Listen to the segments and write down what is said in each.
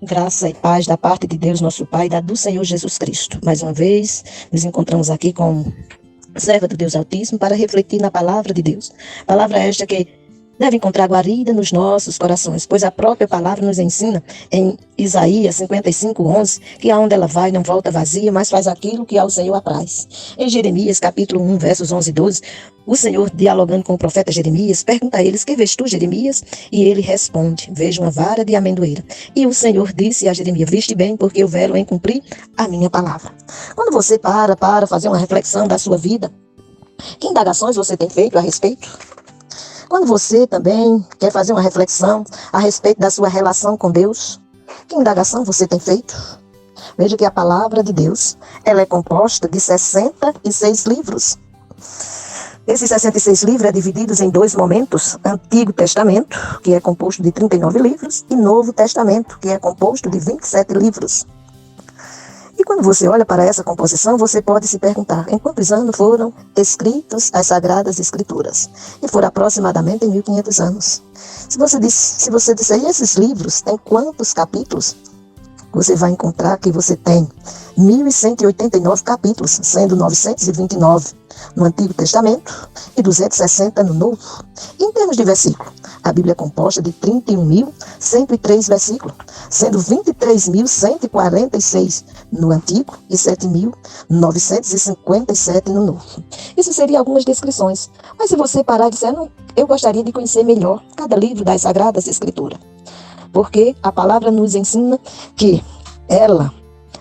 Graça e paz da parte de Deus, nosso Pai, e da do Senhor Jesus Cristo. Mais uma vez, nos encontramos aqui com serva do Deus Altíssimo para refletir na palavra de Deus. Palavra esta que deve encontrar guarida nos nossos corações, pois a própria palavra nos ensina em Isaías 55:11, que aonde ela vai não volta vazia, mas faz aquilo que ao Senhor apraz. Em Jeremias capítulo 1, versos 11 e 12, o Senhor, dialogando com o profeta Jeremias, pergunta a eles: que vês tu, Jeremias? E ele responde: vejo uma vara de amendoeira. E o Senhor disse a Jeremias: viste bem, porque eu velo em cumprir a minha palavra. Quando você para fazer uma reflexão da sua vida, que indagações você tem feito a respeito? Quando você também quer fazer uma reflexão a respeito da sua relação com Deus, que indagação você tem feito? Veja que a palavra de Deus, ela é composta de 66 livros. Esses 66 livros é divididos em dois momentos: Antigo Testamento, que é composto de 39 livros, e Novo Testamento, que é composto de 27 livros. E quando você olha para essa composição, você pode se perguntar: em quantos anos foram escritas as Sagradas Escrituras? E foram aproximadamente em 1500 anos. Se você disser, e esses livros têm quantos capítulos? Você vai encontrar que você tem 1189 capítulos, sendo 929 no Antigo Testamento e 260 no Novo. E em termos de versículo, a Bíblia é composta de 31.103 versículos, sendo 23.146 no Antigo e 7.957 no Novo. Isso seria algumas descrições. Mas se você parar e disser: não, eu gostaria de conhecer melhor cada livro das Sagradas Escrituras, porque a palavra nos ensina que ela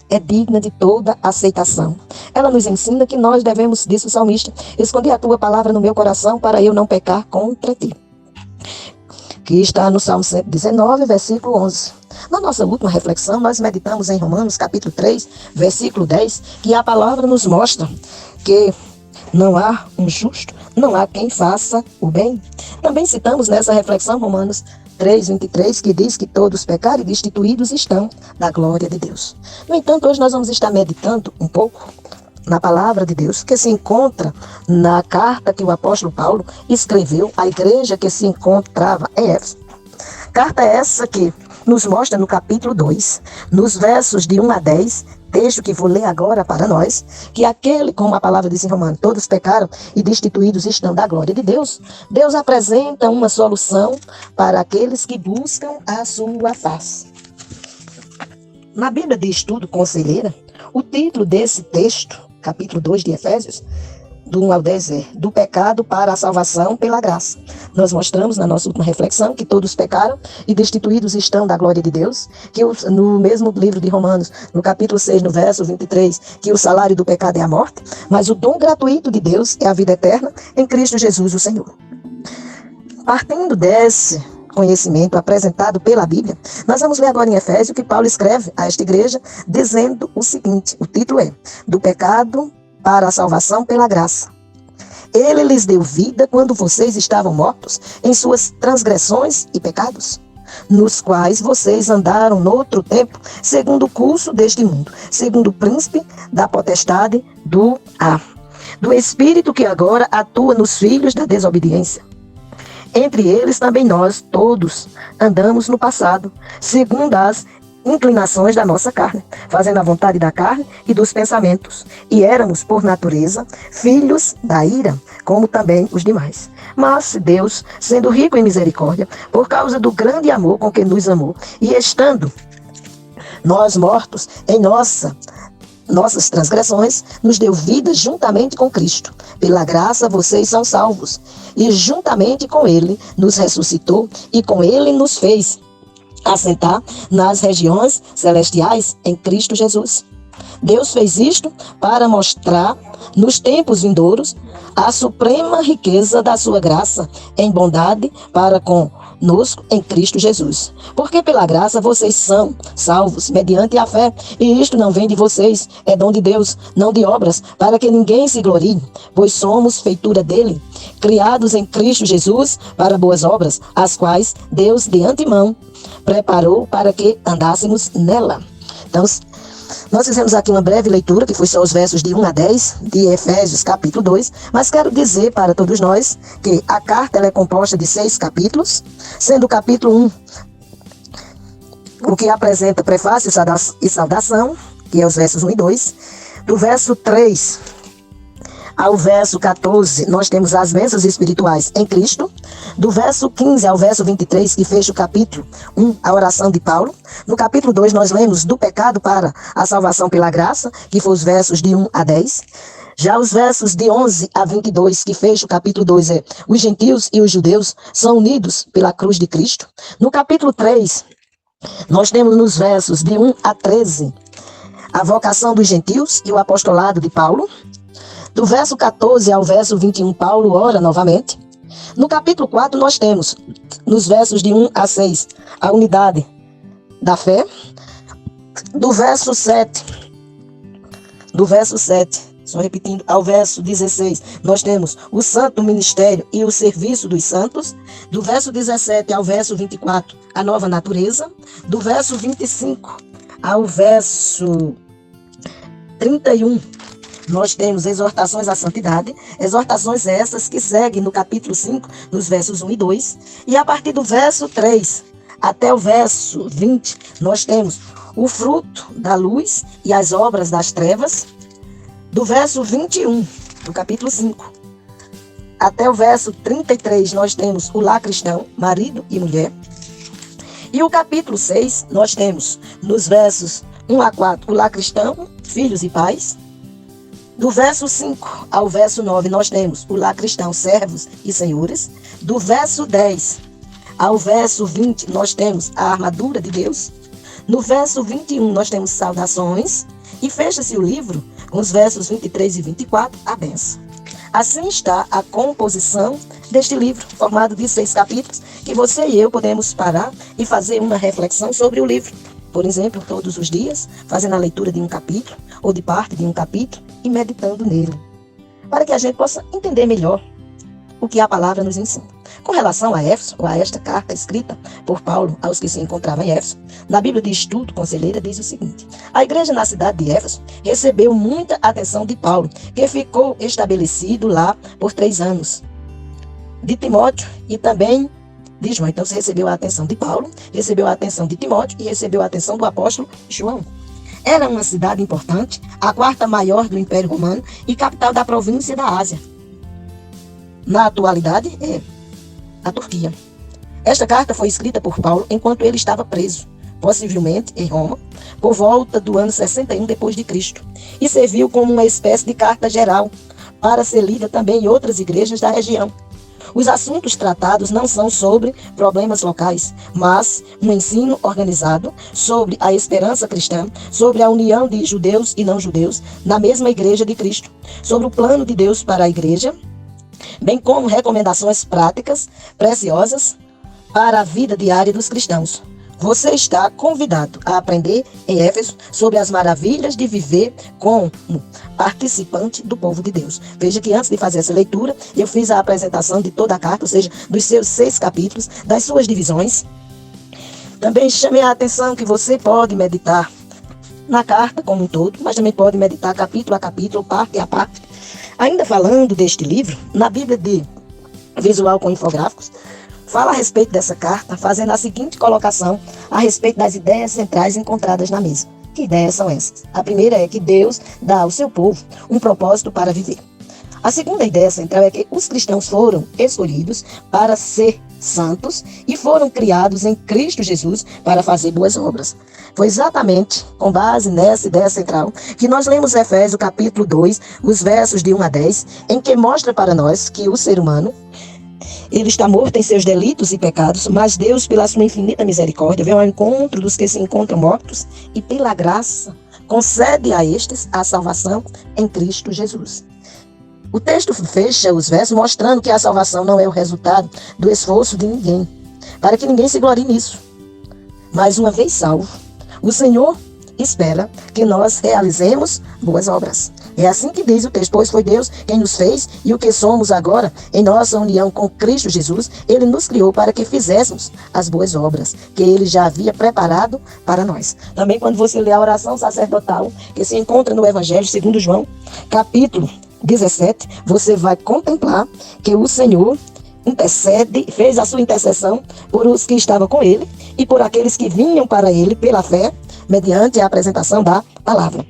é digna de toda aceitação. Ela nos ensina que nós devemos, disse o salmista: escondi a tua palavra no meu coração para eu não pecar contra ti. Que está no Salmo 119, versículo 11. Na nossa última reflexão, nós meditamos em Romanos, capítulo 3, versículo 10, que a palavra nos mostra que não há um justo, não há quem faça o bem. Também citamos nessa reflexão Romanos 3:23, que diz que todos pecaram e destituídos estão da glória de Deus. No entanto, hoje nós vamos estar meditando um pouco na palavra de Deus, que se encontra na carta que o apóstolo Paulo escreveu à igreja que se encontrava em Éfeso. Carta essa que nos mostra no capítulo 2, nos versos de 1 a 10, texto que vou ler agora para nós, que aquele, como a palavra diz em Romanos, todos pecaram e destituídos estão da glória de Deus. Deus apresenta uma solução para aqueles que buscam a sua face. Na Bíblia de Estudo Conselheira, o título desse texto, capítulo 2 de Efésios, do 1 ao 10 é: do pecado para a salvação pela graça. Nós mostramos na nossa última reflexão que todos pecaram e destituídos estão da glória de Deus, que no mesmo livro de Romanos, no capítulo 6, no verso 23, que o salário do pecado é a morte, mas o dom gratuito de Deus é a vida eterna em Cristo Jesus, o Senhor. Partindo desse conhecimento apresentado pela Bíblia, nós vamos ler agora em Efésios que Paulo escreve a esta igreja dizendo o seguinte: o título é: do pecado para a salvação pela graça. Ele lhes deu vida quando vocês estavam mortos em suas transgressões e pecados, nos quais vocês andaram no outro tempo, segundo o curso deste mundo, segundo o príncipe da potestade do ar, do espírito que agora atua nos filhos da desobediência. Entre eles também nós todos andamos no passado, segundo as inclinações da nossa carne, fazendo a vontade da carne e dos pensamentos. E éramos, por natureza, filhos da ira, como também os demais. Mas Deus, sendo rico em misericórdia, por causa do grande amor com que nos amou, e estando nós mortos em nossas transgressões, nos deu vida juntamente com Cristo. Pela graça vocês são salvos. E juntamente com Ele nos ressuscitou e com Ele nos fez assentar nas regiões celestiais em Cristo Jesus. Deus fez isto para mostrar nos tempos vindouros a suprema riqueza da sua graça em bondade para conosco em Cristo Jesus. Porque pela graça vocês são salvos mediante a fé, e isto não vem de vocês, é dom de Deus, não de obras, para que ninguém se glorie, pois somos feitura dele, criados em Cristo Jesus para boas obras, as quais Deus de antemão preparou para que andássemos nela. Então, nós fizemos aqui uma breve leitura, que foi só os versos de 1 a 10, de Efésios capítulo 2, mas quero dizer para todos nós que a carta ela é composta de 6 capítulos, sendo o capítulo 1 o que apresenta prefácio e saudação, que é os versos 1 e 2. Do verso 3 ao verso 14, nós temos as bênçãos espirituais em Cristo. Do verso 15 ao verso 23, que fecha o capítulo 1, a oração de Paulo. No capítulo 2, nós lemos do pecado para a salvação pela graça, que foi os versos de 1 a 10. Já os versos de 11 a 22, que fecha o capítulo 2, é os gentios e os judeus são unidos pela cruz de Cristo. No capítulo 3, nós temos nos versos de 1 a 13, a vocação dos gentios e o apostolado de Paulo. Do verso 14 ao verso 21, Paulo ora novamente. No capítulo 4, nós temos, nos versos de 1 a 6, a unidade da fé. Do verso 7, só repetindo, ao verso 16, nós temos o santo ministério e o serviço dos santos. Do verso 17 ao verso 24, a nova natureza. Do verso 25 ao verso 31, nós temos exortações à santidade, exortações essas que seguem no capítulo 5, nos versos 1 e 2. E a partir do verso 3 até o verso 20, nós temos o fruto da luz e as obras das trevas. Do verso 21, do capítulo 5, até o verso 33, nós temos o lar cristão, marido e mulher. E o capítulo 6, nós temos nos versos 1 a 4, o lar cristão, filhos e pais. Do verso 5 ao verso 9, nós temos o lar cristão, servos e senhores. Do verso 10 ao verso 20, nós temos a armadura de Deus. No verso 21, nós temos saudações. E fecha-se o livro com os versos 23 e 24, a bênção. Assim está a composição deste livro, formado de 6 capítulos, que você e eu podemos parar e fazer uma reflexão sobre o livro. Por exemplo, todos os dias, fazendo a leitura de um capítulo, ou de parte de um capítulo, e meditando nele, para que a gente possa entender melhor o que a palavra nos ensina. Com relação a Éfeso, ou a esta carta escrita por Paulo aos que se encontravam em Éfeso, na Bíblia de Estudo Conselheira diz o seguinte: a igreja na cidade de Éfeso recebeu muita atenção de Paulo, que ficou estabelecido lá por 3 anos, de Timóteo e também de João. Então, você recebeu a atenção de Paulo, recebeu a atenção de Timóteo e recebeu a atenção do apóstolo João. Era uma cidade importante, a 4ª maior do Império Romano e capital da província da Ásia. Na atualidade, é a Turquia. Esta carta foi escrita por Paulo enquanto ele estava preso, possivelmente em Roma, por volta do ano 61 depois de Cristo, e serviu como uma espécie de carta geral para ser lida também em outras igrejas da região. Os assuntos tratados não são sobre problemas locais, mas um ensino organizado sobre a esperança cristã, sobre a união de judeus e não judeus na mesma igreja de Cristo, sobre o plano de Deus para a igreja, bem como recomendações práticas preciosas para a vida diária dos cristãos. Você está convidado a aprender em Éfeso sobre as maravilhas de viver como participante do povo de Deus. Veja que antes de fazer essa leitura, eu fiz a apresentação de toda a carta, ou seja, dos seus 6 capítulos, das suas divisões. Também chamei a atenção que você pode meditar na carta como um todo, mas também pode meditar capítulo a capítulo, parte a parte. Ainda falando deste livro, na Bíblia de Visual com Infográficos, fala a respeito dessa carta, fazendo a seguinte colocação a respeito das ideias centrais encontradas na mesma. Que ideias são essas? A primeira é que Deus dá ao seu povo um propósito para viver. A segunda ideia central é que os cristãos foram escolhidos para ser santos e foram criados em Cristo Jesus para fazer boas obras. Foi exatamente com base nessa ideia central que nós lemos Efésios capítulo 2, os versos de 1 a 10, em que mostra para nós que o ser humano, ele está morto em seus delitos e pecados, mas Deus, pela sua infinita misericórdia, vem ao encontro dos que se encontram mortos e, pela graça, concede a estes a salvação em Cristo Jesus. O texto fecha os versos mostrando que a salvação não é o resultado do esforço de ninguém, para que ninguém se glorie nisso. Mas uma vez salvo, o Senhor espera que nós realizemos boas obras. É assim que diz o texto: pois foi Deus quem nos fez e o que somos agora, em nossa união com Cristo Jesus, Ele nos criou para que fizéssemos as boas obras que Ele já havia preparado para nós. Também quando você lê a oração sacerdotal, que se encontra no Evangelho segundo João, capítulo 17, você vai contemplar que o Senhor, fez a sua intercessão por os que estavam com ele e por aqueles que vinham para ele pela fé, mediante a apresentação da palavra.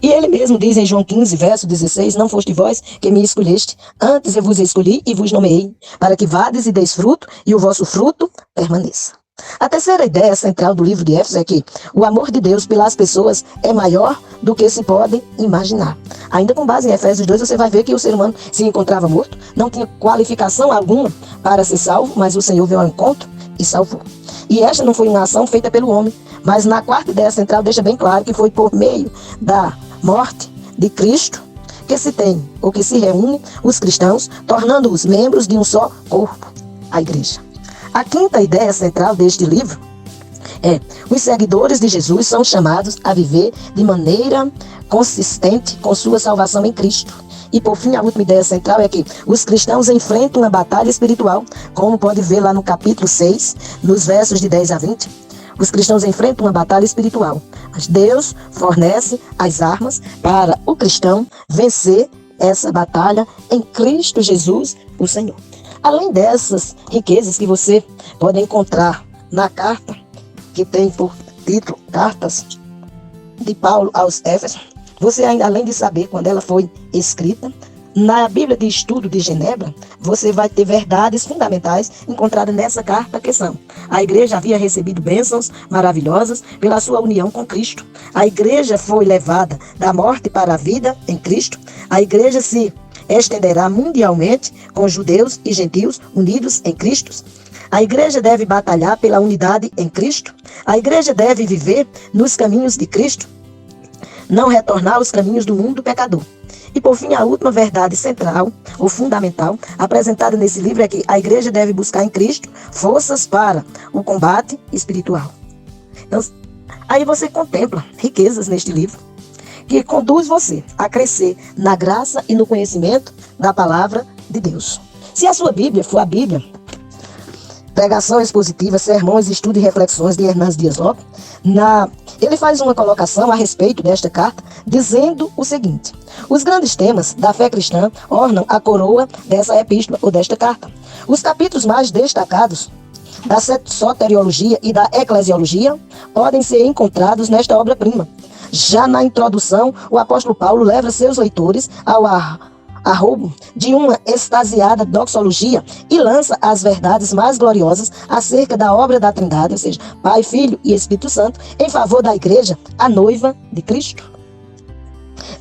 E ele mesmo diz em João 15, verso 16, não foste vós que me escolheste, antes eu vos escolhi e vos nomeei, para que vades e deis fruto, e o vosso fruto permaneça. A terceira ideia central do livro de Éfeso é que o amor de Deus pelas pessoas é maior do que se pode imaginar. Ainda com base em Efésios 2, você vai ver que o ser humano se encontrava morto, não tinha qualificação alguma para ser salvo, mas o Senhor veio ao encontro e salvou. E esta não foi uma ação feita pelo homem, mas na quarta ideia central deixa bem claro que foi por meio da morte de Cristo que se tem, ou que se reúne os cristãos, tornando-os membros de um só corpo, a igreja. A quinta ideia central deste livro é: os seguidores de Jesus são chamados a viver de maneira consistente com sua salvação em Cristo. E por fim, a última ideia central é que os cristãos enfrentam uma batalha espiritual, como pode ver lá no capítulo 6, nos versos de 10 a 20. Os cristãos enfrentam uma batalha espiritual, mas Deus fornece as armas para o cristão vencer essa batalha em Cristo Jesus, o Senhor. Além dessas riquezas que você pode encontrar na carta, que tem por título Cartas de Paulo aos Éfesos, você ainda, além de saber quando ela foi escrita, na Bíblia de Estudo de Genebra, você vai ter verdades fundamentais encontradas nessa carta, que são: a igreja havia recebido bênçãos maravilhosas pela sua união com Cristo. A igreja foi levada da morte para a vida em Cristo. A igreja se estenderá mundialmente com judeus e gentios unidos em Cristo. A igreja deve batalhar pela unidade em Cristo. A igreja deve viver nos caminhos de Cristo, não retornar aos caminhos do mundo pecador. E por fim, a última verdade central, ou fundamental, apresentada nesse livro é que a igreja deve buscar em Cristo forças para o combate espiritual. Então, aí você contempla riquezas neste livro, que conduz você a crescer na graça e no conhecimento da palavra de Deus. Se a sua Bíblia for a Bíblia, Pregação Expositiva, Sermões, Estudo e Reflexões de Hernandes Dias Lopes, ele faz uma colocação a respeito desta carta, dizendo o seguinte: os grandes temas da fé cristã ornam a coroa dessa epístola ou desta carta. Os capítulos mais destacados da soteriologia e da eclesiologia podem ser encontrados nesta obra-prima. Já na introdução, o apóstolo Paulo leva seus leitores ao arrobo de uma extasiada doxologia e lança as verdades mais gloriosas acerca da obra da Trindade, ou seja, Pai, Filho e Espírito Santo, em favor da igreja, a noiva de Cristo.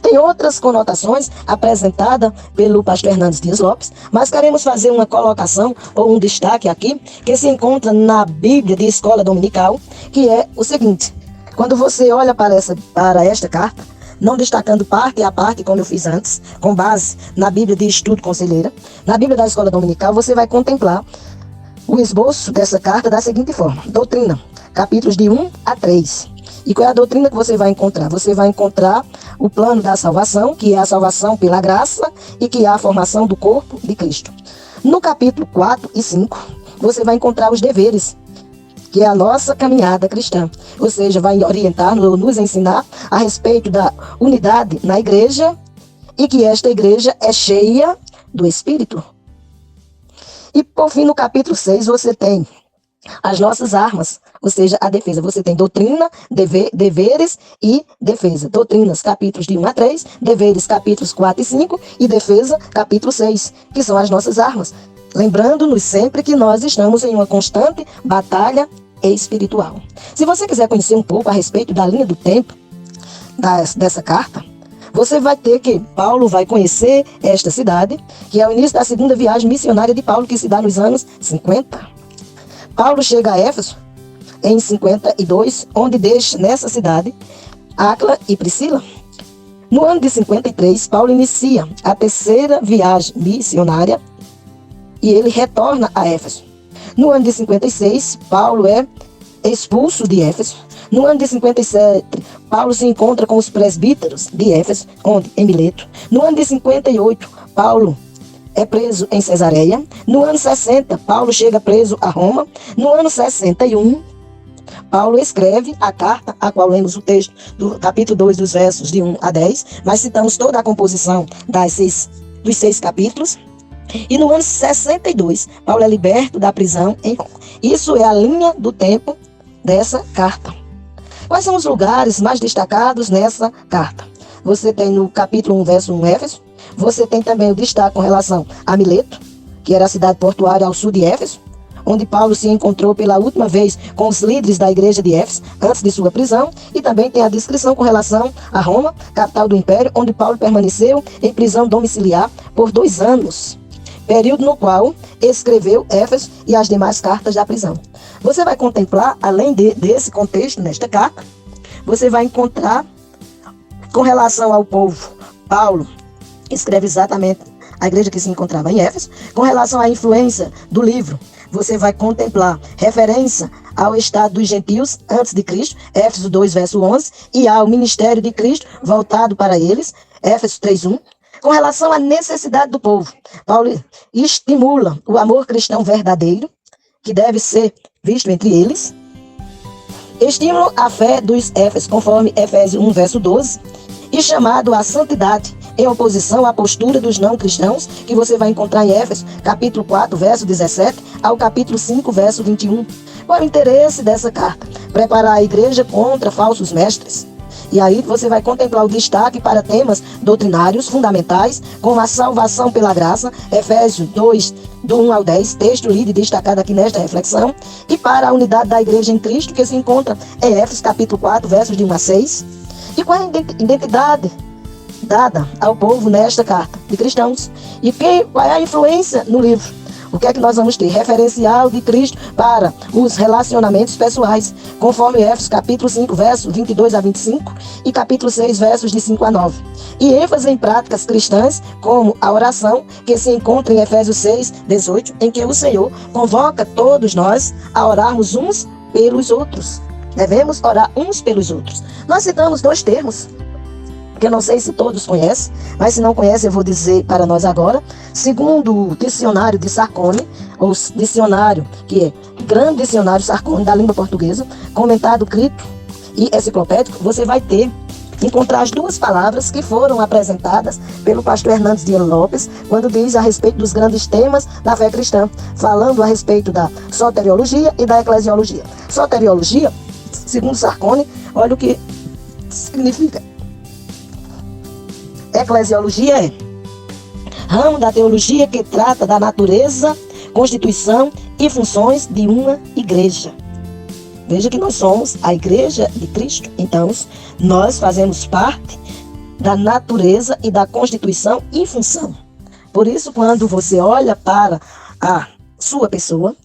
Tem outras conotações apresentadas pelo pastor Hernandes Dias Lopes, mas queremos fazer uma colocação ou um destaque aqui, que se encontra na Bíblia de Escola Dominical, que é o seguinte: quando você olha para esta carta, não destacando parte a parte, como eu fiz antes, com base na Bíblia de Estudo Conselheira, na Bíblia da Escola Dominical, você vai contemplar o esboço dessa carta da seguinte forma: doutrina, capítulos de 1 a 3. E qual é a doutrina que você vai encontrar? Você vai encontrar o plano da salvação, que é a salvação pela graça e que é a formação do corpo de Cristo. No capítulo 4 e 5, você vai encontrar os deveres, que é a nossa caminhada cristã. Ou seja, vai orientar ou nos ensinar a respeito da unidade na igreja e que esta igreja é cheia do Espírito. E por fim, no capítulo 6, você tem as nossas armas, ou seja, a defesa. Você tem doutrina, deveres e defesa. Doutrinas, capítulos de 1 a 3, deveres, capítulos 4 e 5 e defesa, capítulo 6, que são as nossas armas. Lembrando-nos sempre que nós estamos em uma constante batalha espiritual. Se você quiser conhecer um pouco a respeito da linha do tempo dessa carta, você vai ter que Paulo vai conhecer esta cidade, que é o início da segunda viagem missionária de Paulo, que se dá nos anos 50. Paulo chega a Éfeso em 52, onde deixa nessa cidade Áquila e Priscila. No ano de 53, Paulo inicia a terceira viagem missionária e ele retorna a Éfeso. No ano de 56, Paulo é expulso de Éfeso. No ano de 57, Paulo se encontra com os presbíteros de Éfeso, onde? Em Mileto. No ano de 58, Paulo é preso em Cesareia. No ano 60, Paulo chega preso a Roma. No ano 61, Paulo escreve a carta, a qual lemos o texto do capítulo 2, dos versos de 1 a 10, mas citamos toda a composição dos 6 capítulos. E no ano 62, Paulo é liberto da prisão em Roma. Isso é a linha do tempo dessa carta. Quais são os lugares mais destacados nessa carta? Você tem no capítulo 1, verso 1, Éfeso. Você tem também o destaque com relação a Mileto, que era a cidade portuária ao sul de Éfeso, onde Paulo se encontrou pela última vez com os líderes da igreja de Éfeso, antes de sua prisão, e também tem a descrição com relação a Roma, capital do império, onde Paulo permaneceu em prisão domiciliar por 2 anos, período no qual escreveu Éfeso e as demais cartas da prisão. Você vai contemplar, além desse contexto, nesta carta, você vai encontrar, com relação ao povo, Paulo escreve exatamente a igreja que se encontrava em Éfeso. Com relação à influência do livro, você vai contemplar referência ao estado dos gentios antes de Cristo, Éfeso 2, verso 11, e ao ministério de Cristo voltado para eles, Éfeso 3, 1. Com relação à necessidade do povo, Paulo estimula o amor cristão verdadeiro, que deve ser visto entre eles. Estimula a fé dos Éfesos, conforme Efésios 1, verso 12, e chamado à santidade, em oposição à postura dos não cristãos, que você vai encontrar em Éfesos, capítulo 4, verso 17, ao capítulo 5, verso 21. Qual é o interesse dessa carta? Preparar a igreja contra falsos mestres. E aí você vai contemplar o destaque para temas doutrinários fundamentais, como a salvação pela graça, Efésios 2, do 1 ao 10, texto lido e destacado aqui nesta reflexão, e para a unidade da igreja em Cristo, que se encontra em Éfesos, capítulo 4, versos de 1 a 6. E qual é a identidade dada ao povo nesta carta de cristãos? E qual é a influência no livro? O que é que nós vamos ter? Referencial de Cristo para os relacionamentos pessoais, conforme Éfesos capítulo 5, versos 22 a 25 e capítulo 6, versos de 5 a 9. E ênfase em práticas cristãs, como a oração, que se encontra em Efésios 6, 18, em que o Senhor convoca todos nós a orarmos uns pelos outros. Devemos orar uns pelos outros. Nós citamos 2 termos, que eu não sei se todos conhecem, mas se não conhecem eu vou dizer para nós agora. Segundo o dicionário de Sarcone, ou dicionário, que é Grande Dicionário Sarcone da língua portuguesa, comentado, crítico e enciclopédico, você vai encontrar as 2 palavras que foram apresentadas pelo pastor Hernandes Dias Lopes, quando diz a respeito dos grandes temas da fé cristã, falando a respeito da soteriologia e da eclesiologia. Soteriologia, segundo Sarcone, olha o que significa. Eclesiologia é ramo da teologia que trata da natureza, constituição e funções de uma igreja. Veja que nós somos a igreja de Cristo, então nós fazemos parte da natureza e da constituição e função. Por isso, quando você olha para a sua pessoa,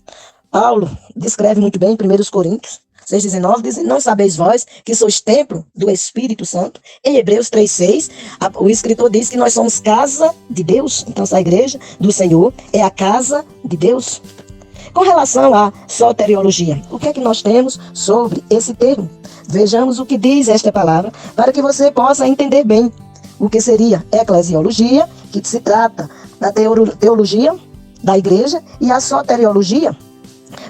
Paulo descreve muito bem em 1 Coríntios 6,19, diz: não sabeis vós que sois templo do Espírito Santo? Em Hebreus 3,6, o escritor diz que nós somos casa de Deus. Então, essa igreja do Senhor é a casa de Deus. Com relação à soteriologia, o que é que nós temos sobre esse termo? Vejamos o que diz esta palavra, para que você possa entender bem o que seria eclesiologia, que se trata da teologia da igreja, e a soteriologia.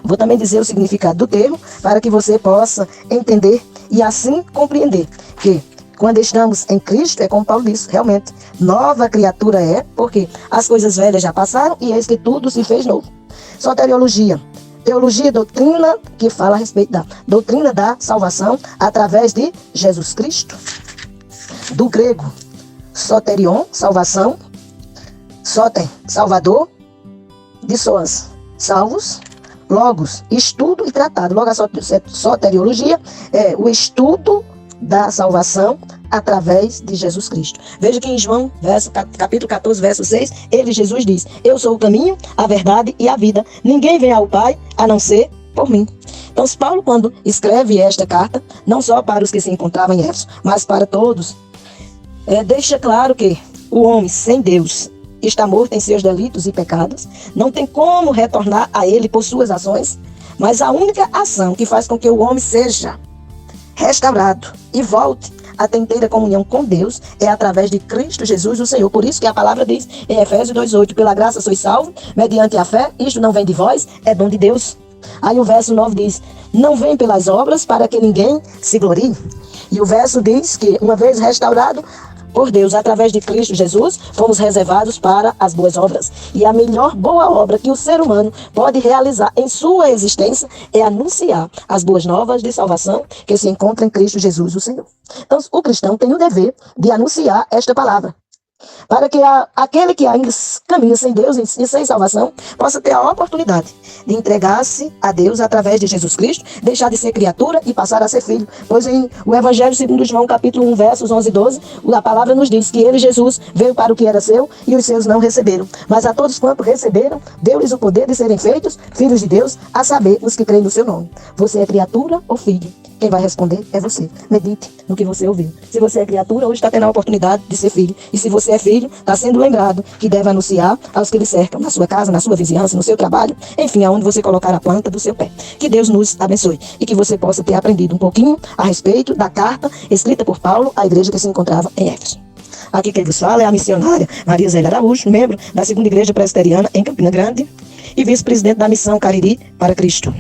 Vou também dizer o significado do termo, para que você possa entender e assim compreender que quando estamos em Cristo, é como Paulo disse, realmente, nova criatura é, porque as coisas velhas já passaram e eis que tudo se fez novo. Soteriologia, teologia e doutrina que fala a respeito da doutrina da salvação através de Jesus Cristo. Do grego, soterion, salvação, soter, salvador, de soas, salvos, logos, estudo e tratado. Logo, a soteriologia é o estudo da salvação através de Jesus Cristo. Veja que em João, capítulo 14, verso 6, Jesus diz: eu sou o caminho, a verdade e a vida. Ninguém vem ao Pai a não ser por mim. Então, Paulo, quando escreve esta carta, não só para os que se encontravam em Éfeso, mas para todos, deixa claro que o homem sem Deus está morto em seus delitos e pecados, não tem como retornar a ele por suas ações, mas a única ação que faz com que o homem seja restaurado e volte a ter inteira comunhão com Deus é através de Cristo Jesus, o Senhor. Por isso que a palavra diz em Efésios 2,8, pela graça sois salvos, mediante a fé, isto não vem de vós, é dom de Deus. Aí o verso 9 diz: não vem pelas obras para que ninguém se glorie. E o verso diz que, uma vez restaurado, por Deus, através de Cristo Jesus, fomos reservados para as boas obras. E a melhor boa obra que o ser humano pode realizar em sua existência é anunciar as boas novas de salvação que se encontram em Cristo Jesus, o Senhor. Então, o cristão tem o dever de anunciar esta palavra, para que aquele que ainda caminha sem Deus e sem salvação possa ter a oportunidade de entregar-se a Deus através de Jesus Cristo, deixar de ser criatura e passar a ser filho. Pois em o Evangelho segundo João, capítulo 1, versos 11 e 12, a palavra nos diz que ele, Jesus, veio para o que era seu e os seus não receberam. Mas a todos quanto receberam, deu-lhes o poder de serem feitos filhos de Deus, a saber, os que creem no seu nome. Você é criatura ou filho? Quem vai responder é você. Medite no que você ouviu. Se você é criatura, hoje está tendo a oportunidade de ser filho. E se você é filho, está sendo lembrado que deve anunciar aos que lhe cercam, na sua casa, na sua vizinhança, no seu trabalho, enfim, aonde você colocar a planta do seu pé. Que Deus nos abençoe e que você possa ter aprendido um pouquinho a respeito da carta escrita por Paulo à igreja que se encontrava em Éfeso. Aqui quem vos fala é a missionária Maria Zélia Araújo, membro da 2ª Igreja Presbiteriana em Campina Grande e vice-presidente da Missão Cariri para Cristo.